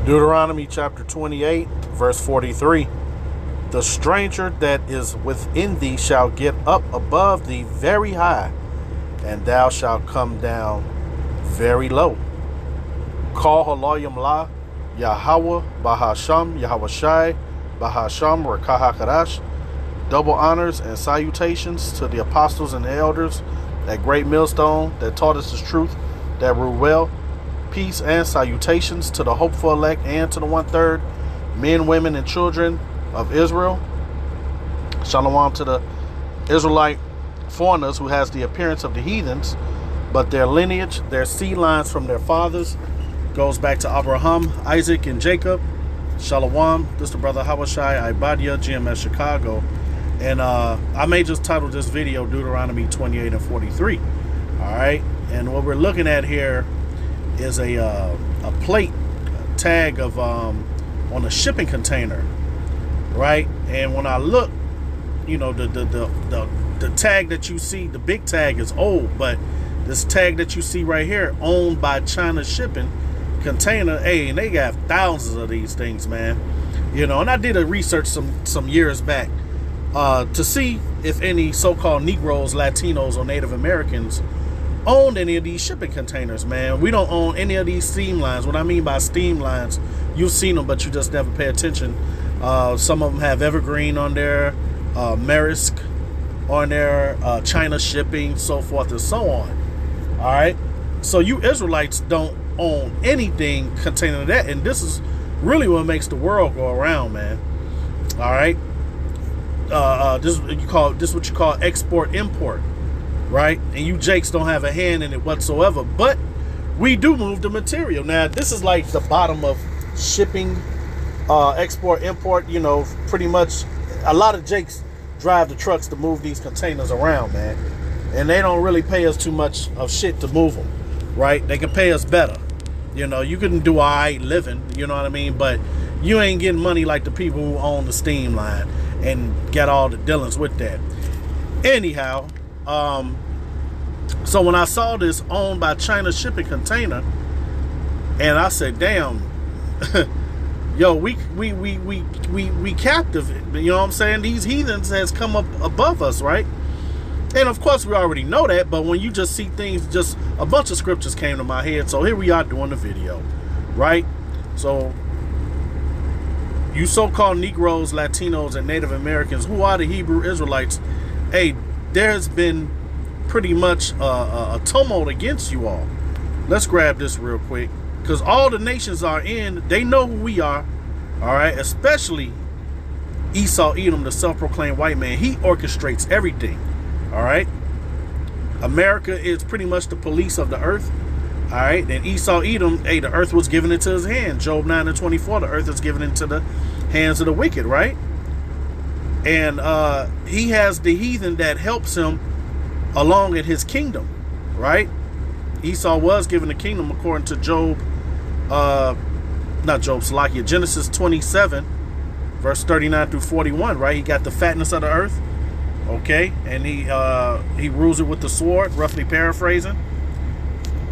Deuteronomy chapter 28, verse 43. The stranger that is within thee shall get up above thee very high, and thou shalt come down very low. Call Haloyim La, Yahweh, Bahasham, Yahweh Shai, Bahasham, Rakahakadash. Double honors and salutations to the apostles and the elders, that great millstone that taught us the truth, that rule well. Peace and salutations to the hopeful elect and to the 1/3, men, women, and children of Israel. Shalom to the Israelite foreigners who has the appearance of the heathens, but their lineage, their seed lines from their fathers, goes back to Abraham, Isaac, and Jacob. Shalom. This is the brother Hawashai Ibadia, GMS Chicago. And I may just title this video Deuteronomy 28 and 43. All right. And what we're looking at here is a plate, a tag of on a shipping container, right? And when I look, you know, the tag that you see, the big tag is old, but this tag that you see right here, owned by China Shipping Container, hey, and they got thousands of these things, man. You know, and I did a research some years back to see if any so-called Negroes, Latinos, or Native Americans owned any of these shipping containers, man. We don't own any of these steam lines. What I mean by steam lines, you've seen them, but you just never pay attention. Some of them have Evergreen on there, Maersk on there, China Shipping, so forth and so on. All right. So you Israelites don't own anything containing that, and this is really what makes the world go around, man. All right. This is what you call export import. Right? And you Jakes don't have a hand in it whatsoever, but we do move the material. Now, this is like the bottom of shipping, export, import. You know, pretty much a lot of Jakes drive the trucks to move these containers around, man. And they don't really pay us too much of shit to move them, right? They can pay us better. You know, you can do all right living, you know what I mean? But you ain't getting money like the people who own the steam line and get all the dealings with that. Anyhow, so when I saw this owned by China Shipping Container, and I said, damn, yo, we captive, you know what I'm saying? These heathens has come up above us, right? And of course we already know that, but when you just see things, just a bunch of scriptures came to my head. So here we are doing the video, right? So you so-called Negroes, Latinos, and Native Americans, who are the Hebrew Israelites, hey, there's been pretty much a tumult against you all. Let's grab this real quick, because all the nations are in, they know who we are, all right? Especially Esau Edom, the self-proclaimed white man. He orchestrates everything, all right? America is pretty much the police of the earth, all right? And Esau Edom, hey, the earth was given into his hand. Job 9 and 24, the earth is given into the hands of the wicked, right? And he has the heathen that helps him along in his kingdom, right? Esau was given the kingdom according to Genesis 27, verse 39 through 41, right? He got the fatness of the earth, okay? And he rules it with the sword, roughly paraphrasing.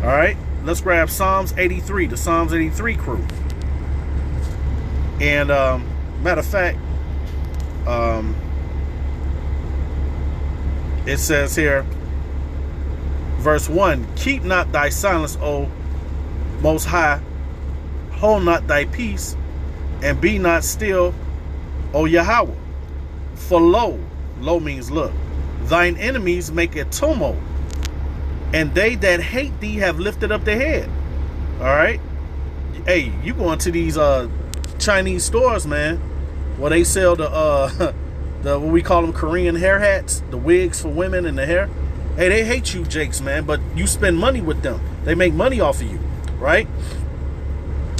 All right, let's grab Psalms 83, the Psalms 83 crew. And matter of fact, it says here, verse 1, keep not thy silence, O Most High, hold not thy peace, and be not still, O Yahweh. For lo means look, thine enemies make a tumult, and they that hate thee have lifted up their head. All right? Hey, you go into these Chinese stores, man, where they sell the what we call them Korean hair hats, the wigs for women and the hair. Hey, they hate you Jakes, man, but you spend money with them. They make money off of you, right?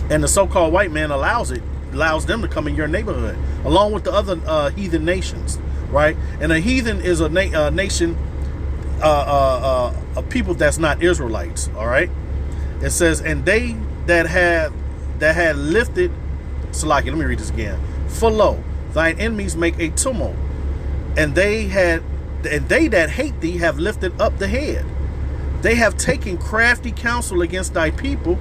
And the so-called white man allows them to come in your neighborhood, along with the other heathen nations, right? And a heathen is a nation, of people that's not Israelites, all right? It says, and they that had lifted, Salaki, let me read this again. For lo, thine enemies make a tumult, and they that hate thee have lifted up the head. They have taken crafty counsel against thy people,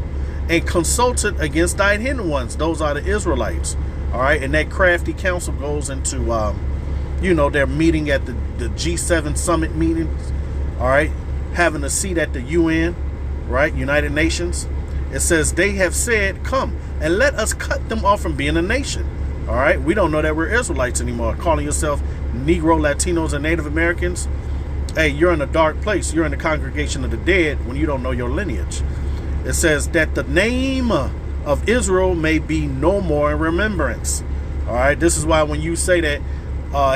and consulted against thine hidden ones. Those are the Israelites. All right. And that crafty council goes into, they're meeting at the G7 summit meetings. All right. Having a seat at the UN, right? United Nations. It says they have said, come and let us cut them off from being a nation. All right. We don't know that we're Israelites anymore. Calling yourself Negro, Latinos, and Native Americans. Hey, you're in a dark place. You're in the congregation of the dead when you don't know your lineage. It says that the name of Israel may be no more in remembrance. All right. This is why when you say that,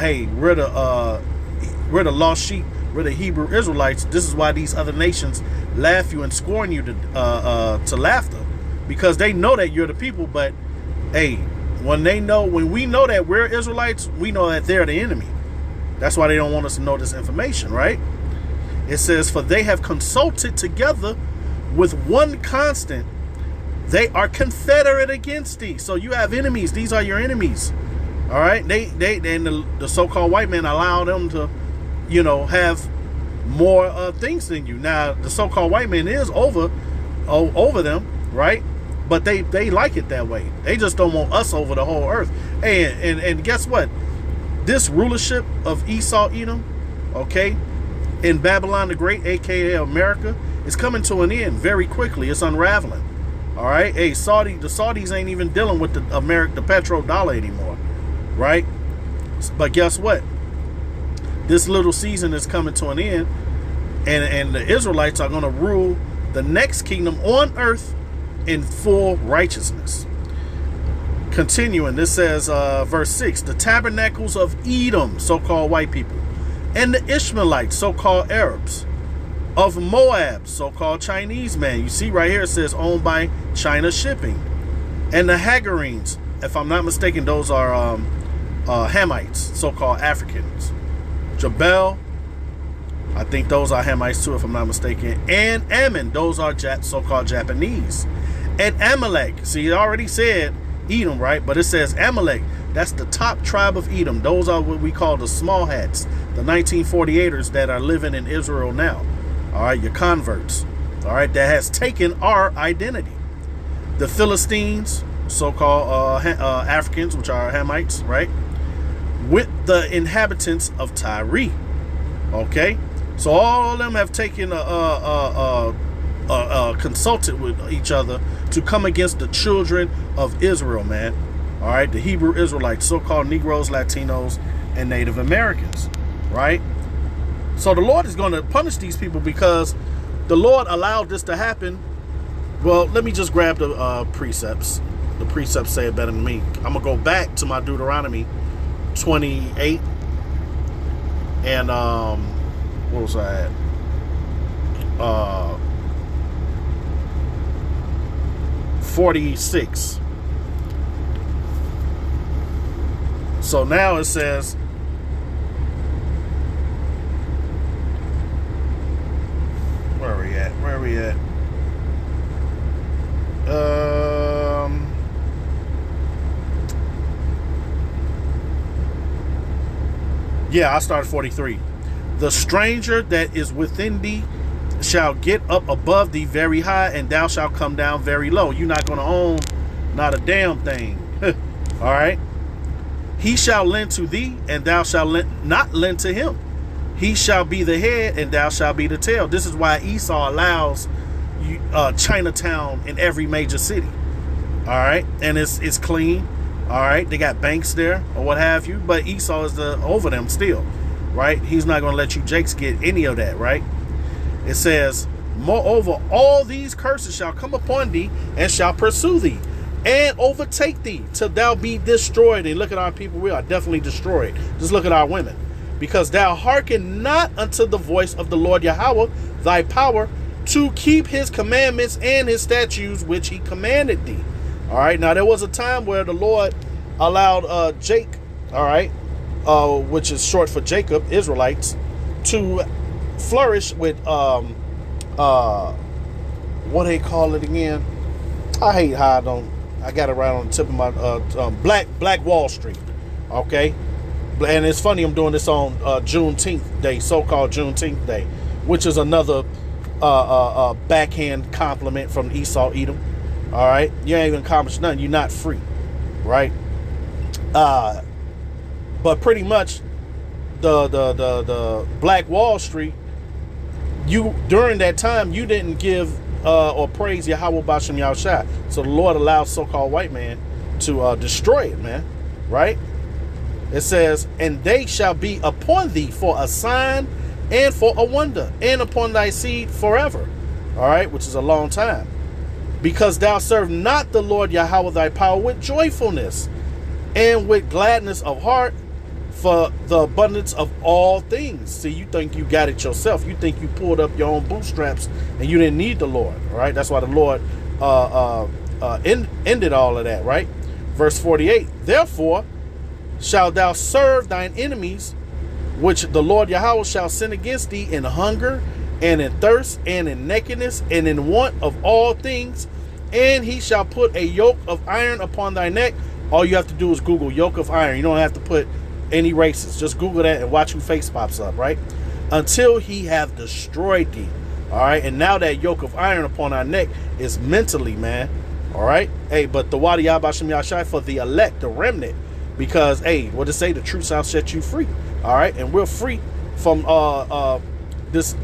hey, we're the lost sheep, we're the Hebrew Israelites. This is why these other nations laugh you and scorn you to laughter, because they know that you're the people. But hey, when we know that we're Israelites, we know that they're the enemy. That's why they don't want us to know this information, right? It says, for they have consulted together with one constant. They are confederate against thee. So you have enemies. These are your enemies. All right. The so-called white man allow them to, have more things than you. Now, the so-called white man is over them, right? But they like it that way. They just don't want us over the whole earth. And guess what? This rulership of Esau, Edom, okay, in Babylon the Great, aka America, is coming to an end very quickly. It's unraveling. All right. Hey, the Saudis ain't even dealing with the petrodollar anymore, right? But guess what? This little season is coming to an end, and the Israelites are going to rule the next kingdom on earth in full righteousness. Continuing, this says, verse 6, the tabernacles of Edom, so-called white people, and the Ishmaelites, so-called Arabs, of Moab, so-called Chinese man. You see right here, it says owned by China Shipping. And the Hagarenes, if I'm not mistaken, those are Hamites, so-called Africans. Jabal, I think those are Hamites too, if I'm not mistaken. And Ammon, those are so-called Japanese. And Amalek, see, it already said Edom, right? But it says Amalek. That's the top tribe of Edom. Those are what we call the small hats, the 1948ers that are living in Israel now. All right, your converts. All right, that has taken our identity. The Philistines, so-called Africans, which are Hamites, right? With the inhabitants of Tyre. Okay, so all of them have taken consulted with each other to come against the children of Israel, man. All right, the Hebrew Israelites, so-called Negroes, Latinos, and Native Americans, right? So the Lord is going to punish these people because the Lord allowed this to happen. Well, let me just grab the precepts. The precepts say it better than me. I'm going to go back to my Deuteronomy 28 and what was I at? 46. So now it says, where are we at? Yeah, I started 43. The stranger that is within thee shall get up above thee very high, and thou shalt come down very low. You're not going to own not a damn thing. All right. He shall lend to thee, and thou shalt not lend to him. He shall be the head, and thou shalt be the tail. This is why Esau allows Chinatown in every major city. All right. And it's clean. All right. They got banks there or what have you. But Esau is over them still. Right. He's not going to let you Jakes get any of that. Right. It says, moreover, all these curses shall come upon thee and shall pursue thee and overtake thee till thou be destroyed. And look at our people. We are definitely destroyed. Just look at our women. Because thou hearken not unto the voice of the Lord Yahweh, thy power, to keep his commandments and his statutes, which he commanded thee. All right. Now, there was a time where the Lord allowed Jake, all right, which is short for Jacob, Israelites, to flourish with, what they call it again? I hate how I got it right on the tip of my, Black Wall Street. Okay. And it's funny, I'm doing this on Juneteenth Day, so-called Juneteenth Day, which is another backhand compliment from Esau Edom. All right, you ain't even accomplished nothing. You're not free, right? But pretty much the Black Wall Street, you during that time you didn't give or praise Yahweh Bashem Yahushua. So the Lord allowed so-called white man to destroy it, man. Right? It says, and they shall be upon thee for a sign and for a wonder, and upon thy seed forever. All right, which is a long time. Because thou serve not the Lord Yahweh thy power with joyfulness and with gladness of heart for the abundance of all things. See, you think you got it yourself. You think you pulled up your own bootstraps and you didn't need the Lord. All right, that's why the Lord ended all of that, right? Verse 48, therefore shalt thou serve thine enemies, which the Lord Yahweh shall send against thee in hunger and in thirst and in nakedness and in want of all things. And he shall put a yoke of iron upon thy neck. All you have to do is Google yoke of iron. You don't have to put any races. Just Google that and watch who face pops up, right? Until he have destroyed thee. All right. And now that yoke of iron upon our neck is mentally, man. All right. Hey, but the Wadi Yabashim Yashai for the elect, the remnant. Because, hey, what it say? The truth shall set you free. All right. And we're free from this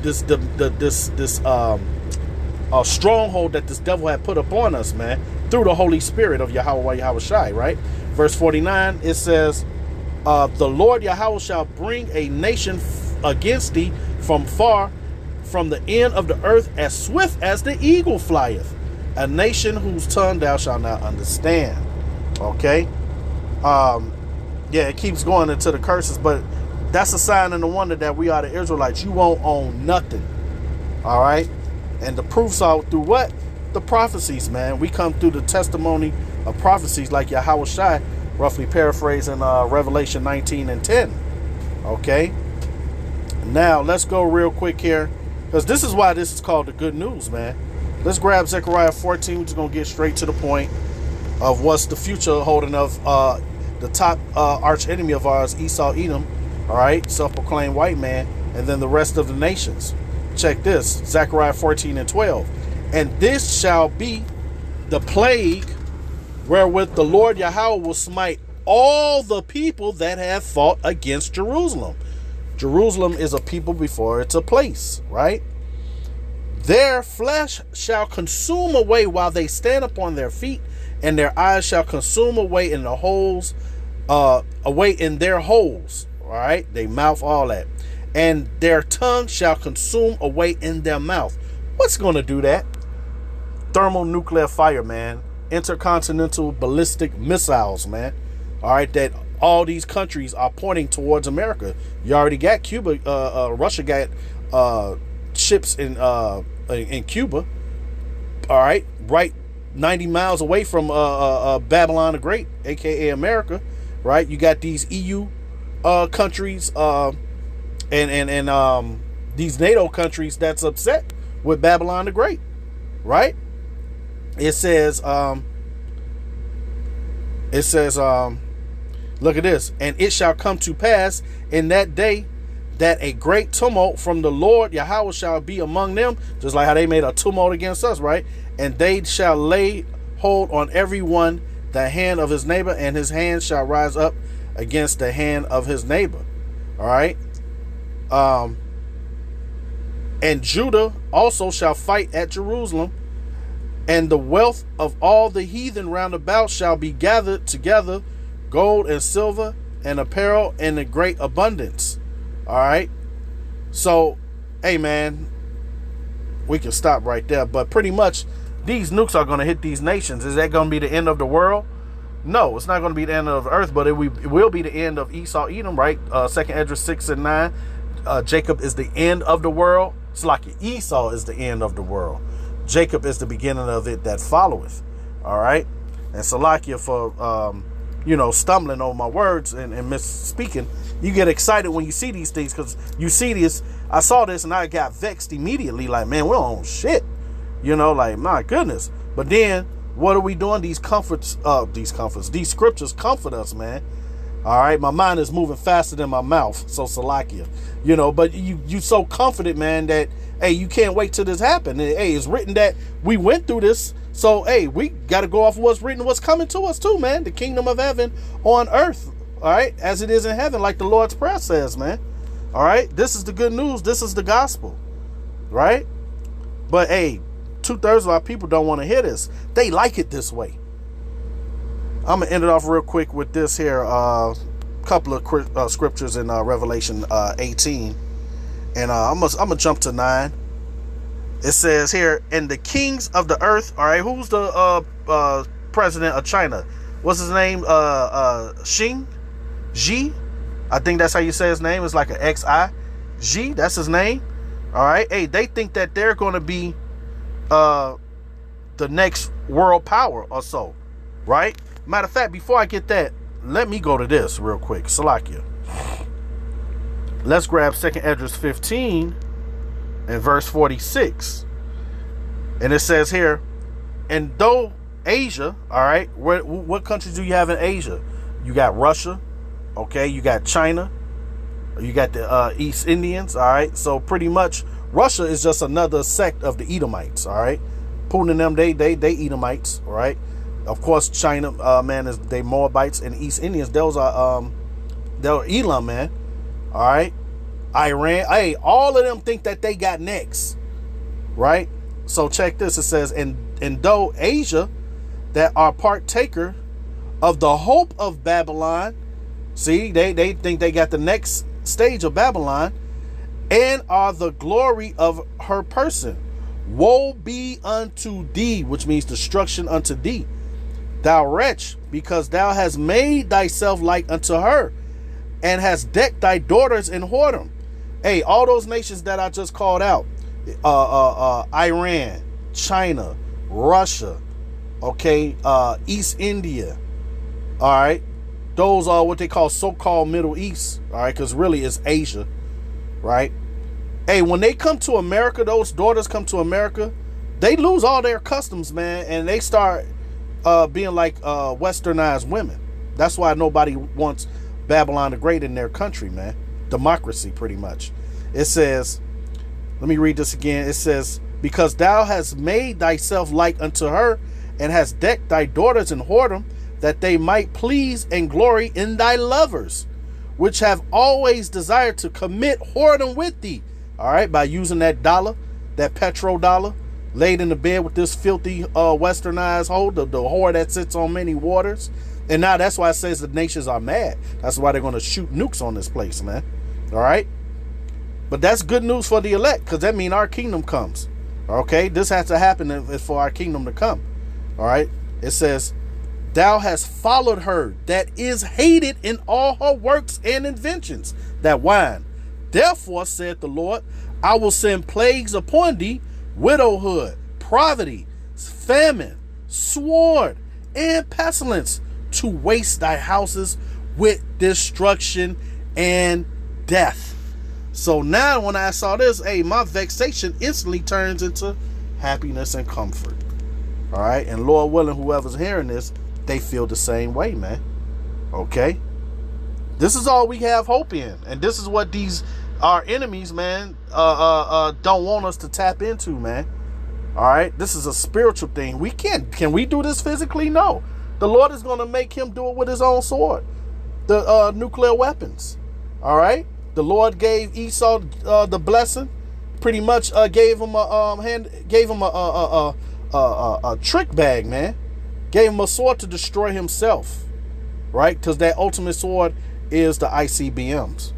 stronghold that this devil had put upon us, man, through the Holy Spirit of Yahweh Shai, right? Verse 49, it says, the Lord Yahweh shall bring a nation against thee from far, from the end of the earth, as swift as the eagle flieth, a nation whose tongue thou shalt not understand. Okay. Yeah, it keeps going into the curses, but that's a sign and a wonder that we are the Israelites. You won't own nothing. All right. And the proofs are through what? The prophecies, man. We come through the testimony of prophecies like Yahweh Shai, roughly paraphrasing Revelation 19 and 10. Okay. Now, let's go real quick here, because this is why this is called the good news, man. Let's grab Zechariah 14. We're just going to get straight to the point of what's the future holding of the top arch enemy of ours, Esau, Edom. All right. Self-proclaimed white man. And then the rest of the nations. Check this, Zechariah 14 and 12. And this shall be the plague wherewith the Lord Yahweh will smite all the people that have fought against Jerusalem. Jerusalem is a people before it's a place, right? Their flesh shall consume away while they stand upon their feet, and their eyes shall consume away in the holes, away in their holes, all right? They mouth, all that. And their tongue shall consume away in their mouth. What's going to do that? Thermonuclear fire, man. Intercontinental ballistic missiles, man. All right, that all these countries are pointing towards America. You already got Cuba. Russia got ships in Cuba. All right, right 90 miles away from Babylon the Great, aka America. Right, you got these EU countries. And these NATO countries that's upset with Babylon the Great, right? It says, look at this. And it shall come to pass in that day that a great tumult from the Lord Yahweh shall be among them, just like how they made a tumult against us, right? And they shall lay hold on every one the hand of his neighbor, and his hand shall rise up against the hand of his neighbor. All right. And Judah also shall fight at Jerusalem, and the wealth of all the heathen round about shall be gathered together, gold and silver and apparel in a great abundance. All right. So, hey, man, we can stop right there. But pretty much these nukes are going to hit these nations. Is that going to be the end of the world? No, it's not going to be the end of the earth, but it will be the end of Esau, Edom, right? 2nd Esdras 6 and 9. Jacob is the end of the world. It's like Esau is the end of the world. Jacob is the beginning of it that followeth. All right. And Salakia for, stumbling on my words and misspeaking. You get excited when you see these things, because you see this. I saw this and I got vexed immediately. Like, man, we're on shit. Like, my goodness. But then what are we doing? These scriptures comfort us, man. All right, my mind is moving faster than my mouth, so Salakia, but you so confident, man, that, hey, you can't wait till this happen. Hey, it's written that we went through this So, hey, we got to go off of what's written, what's coming to us too, man. The kingdom of heaven on earth, all right, as it is in heaven, like the Lord's Prayer says, man. All right, this is the good news. This is the gospel, right? But, hey, 2/3 of our people don't want to hear this. They like it this way. I'm going to end it off real quick with this here couple of scriptures in Revelation 18. And I'm going to jump to 9. It says here, and the kings of the earth, all right, who's the president of China? What's his name? Xi? I think that's how you say his name. It's like an X-I. Xi, that's his name. All right. Hey, they think that they're going to be the next world power or so, right? Matter of fact, before I get that, let me go to this real quick. Salakia. Let's grab 2nd Esdras 15 and verse 46. And it says here, and though Asia, all right, what countries do you have in Asia? You got Russia, okay, you got China, you got the East Indians, all right. So pretty much Russia is just another sect of the Edomites, all right. Putin and them, they Edomites, all right. Of course, China, man, is they Moabites, and East Indians, those are they're Elam, man. All right. Iran, hey, all of them think that they got next, right? So check this. It says, and though Asia, that are partaker of the hope of Babylon, see, they think they got the next stage of Babylon, and are the glory of her person. Woe be unto thee, which means destruction unto thee, thou wretch, because thou hast made thyself like unto her, and hast decked thy daughters in whoredom. Hey, all those nations that I just called out, Iran, China, Russia, okay, East India, all right, those are what they call so-called Middle East, all right, because really it's Asia, right? Hey, when they come to America, those daughters come to America, they lose all their customs, man, and they start being like westernized women. That's why nobody wants Babylon the Great in their country, man. Democracy, pretty much. It says, let me read this again. It says, because thou hast made thyself like unto her, and hast decked thy daughters in whoredom, that they might please and glory in thy lovers, which have always desired to commit whoredom with thee. All right, by using that dollar, that petrodollar, laid in the bed with this filthy westernized hoe, the whore that sits on many waters. And now that's why it says the nations are mad. That's why they're going to shoot nukes on this place, man. All right. But that's good news for the elect, because that means our kingdom comes. Okay. This has to happen for our kingdom to come. All right. It says, thou hast followed her that is hated in all her works and inventions, that wine. Therefore, saith the Lord, I will send plagues upon thee, widowhood, poverty, famine, sword, and pestilence, to waste thy houses with destruction and death. So now when I saw this, hey, my vexation instantly turns into happiness and comfort. All right. And Lord willing, whoever's hearing this, they feel the same way, man. Okay. This is all we have hope in. And this is what these our enemies, man, don't want us to tap into, man. All right. This is a spiritual thing. Can we do this physically? No. The Lord is going to make him do it with his own sword, the nuclear weapons. All right. The Lord gave Esau the blessing. Pretty much gave him a trick bag, man. Gave him a sword to destroy himself, right? Because that ultimate sword is the ICBMs.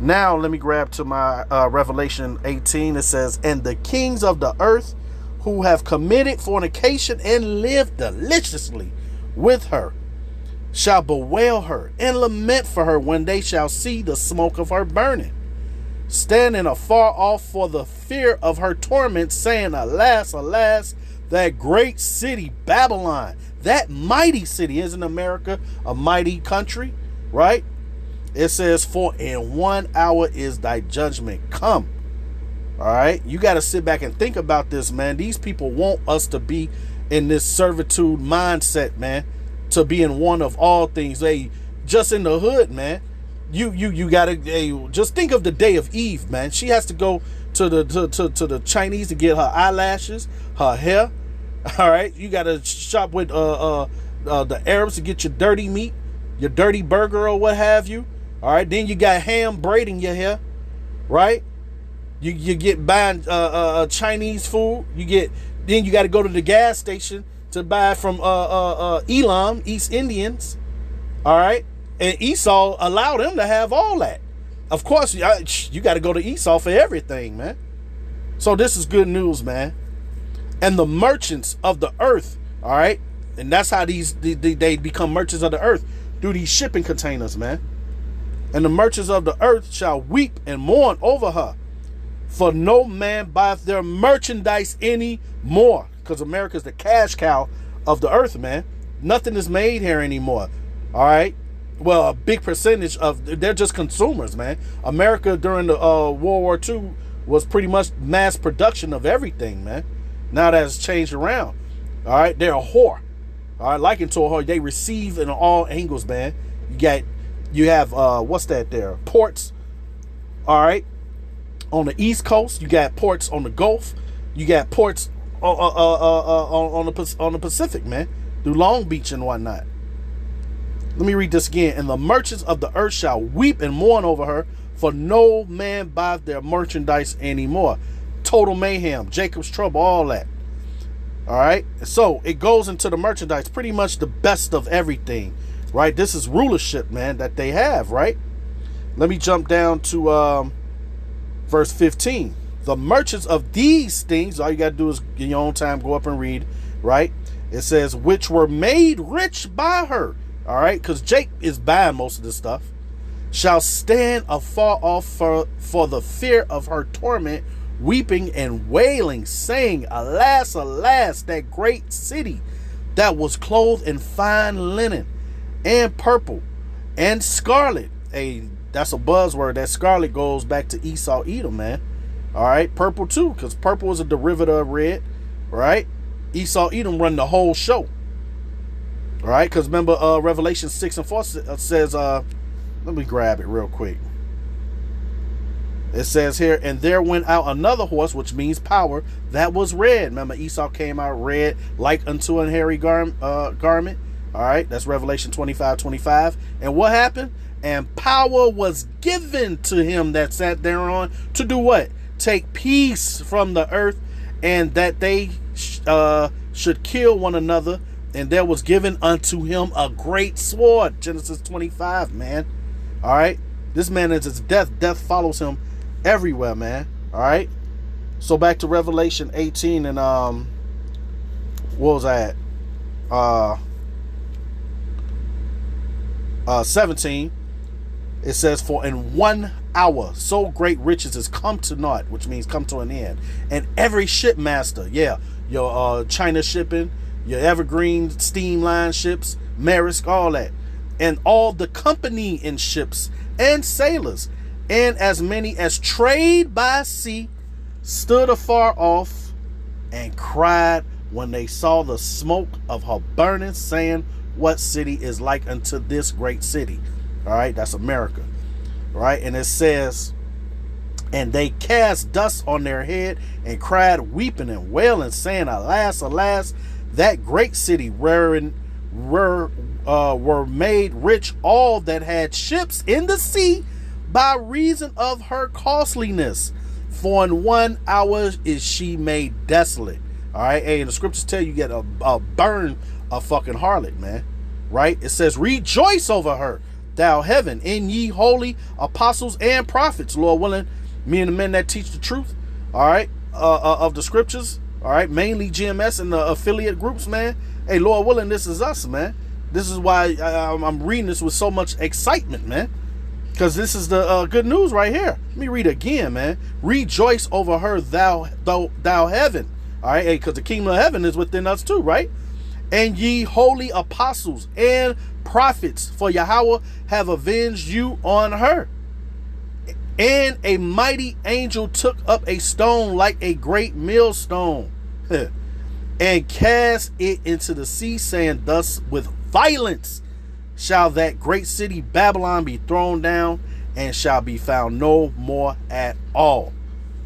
Now let me grab to my Revelation 18. It says, and the kings of the earth who have committed fornication and lived deliciously with her shall bewail her and lament for her when they shall see the smoke of her burning, standing afar off for the fear of her torment, saying, alas, alas, that great city Babylon, that mighty city. Isn't America a mighty country, right? It says, for in 1 hour is thy judgment come. All right, you got to sit back and think about this, man. These people want us to be in this servitude mindset, man, to be in one of all things. Hey, just in the hood, man. You gotta just think of the day of Eve, man. She has to go to the Chinese to get her eyelashes, her hair, All right, you got to shop with the Arabs to get your dirty meat, your dirty burger or what have you. All right, then you got ham braiding your hair, right? You get buying Chinese food. Then you got to go to the gas station to buy from Elam, East Indians. All right, and Esau allowed them to have all that. Of course, you got to go to Esau for everything, man. So this is good news, man. And the merchants of the earth, all right, and that's how they become merchants of the earth, through these shipping containers, man. And the merchants of the earth shall weep and mourn over her, for no man buyeth their merchandise any more. Because America's the cash cow of the earth, man. Nothing is made here anymore. All right. Well, a big percentage they're just consumers, man. America during the World War II was pretty much mass production of everything, man. Now that's changed around. All right. They're a whore. All right. Like into a whore. They receive in all angles, man. You have what's that there? Ports. All right. On the East Coast, you got ports on the Gulf. You got ports on the Pacific, man, through Long Beach and whatnot. Let me read this again. And the merchants of the earth shall weep and mourn over her, for no man buyeth their merchandise anymore. Total mayhem, Jacob's trouble, all that. All right. So it goes into the merchandise, pretty much the best of everything, right? This is rulership, man, that they have, right? Let me jump down to verse 15. The merchants of these things, all you got to do is in your own time go up and read, right? It says, which were made rich by her, all right? Because Jake is buying most of this stuff. Shall stand afar off for the fear of her torment, weeping and wailing, saying, alas, alas, that great city that was clothed in fine linen and purple and scarlet. That's a buzzword. That scarlet goes back to Esau, Edom, man. All right, purple too, because purple is a derivative of red, right? Esau, Edom run the whole show. All right, because remember, Revelation 6 and 4 says, let me grab it real quick. It says here, and there went out another horse, which means power, that was red. Remember, Esau came out red like unto an hairy garment. All right, that's Revelation 25:25. And what happened? And power was given to him that sat thereon to do what? Take peace from the earth, and that they should kill one another. And there was given unto him a great sword. Genesis 25, man. All right. This man is his death. Death follows him everywhere, man. All right. So back to Revelation 18 and what was that? 17. It says, for in 1 hour so great riches is come to naught, which means come to an end. And every shipmaster, yeah, your China shipping, your Evergreen steam line ships, Maersk, all that, and all the company in ships and sailors, and as many as trade by sea, stood afar off and cried when they saw the smoke of her burning, saying, what city is like unto this great city? All right, that's America. All right, and it says, and they cast dust on their head and cried, weeping and wailing, saying, alas, alas, that great city wherein were made rich all that had ships in the sea by reason of her costliness. For in 1 hour is she made desolate. All right, hey, the scriptures tell you get a burn a fucking harlot, man. Right? It says, rejoice over her, thou heaven, and ye holy apostles and prophets, Lord willing, me and the men that teach the truth, all right, of the scriptures, all right, mainly GMS and the affiliate groups, man. Hey, Lord willing, this is us, man. This is why I'm reading this with so much excitement, man, because this is the good news right here. Let me read it again, man. Rejoice over her, thou heaven, all right, hey, because the kingdom of heaven is within us too, right? And ye holy apostles and prophets, for Yahweh have avenged you on her. And a mighty angel took up a stone like a great millstone and cast it into the sea, saying, thus with violence shall that great city Babylon be thrown down, and shall be found no more at all.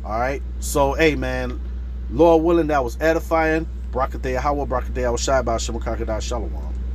All right. So, hey, man, Lord willing, that was edifying. Brakadei Hawa, Brakadei Shai, Shem Kakadai Shalom.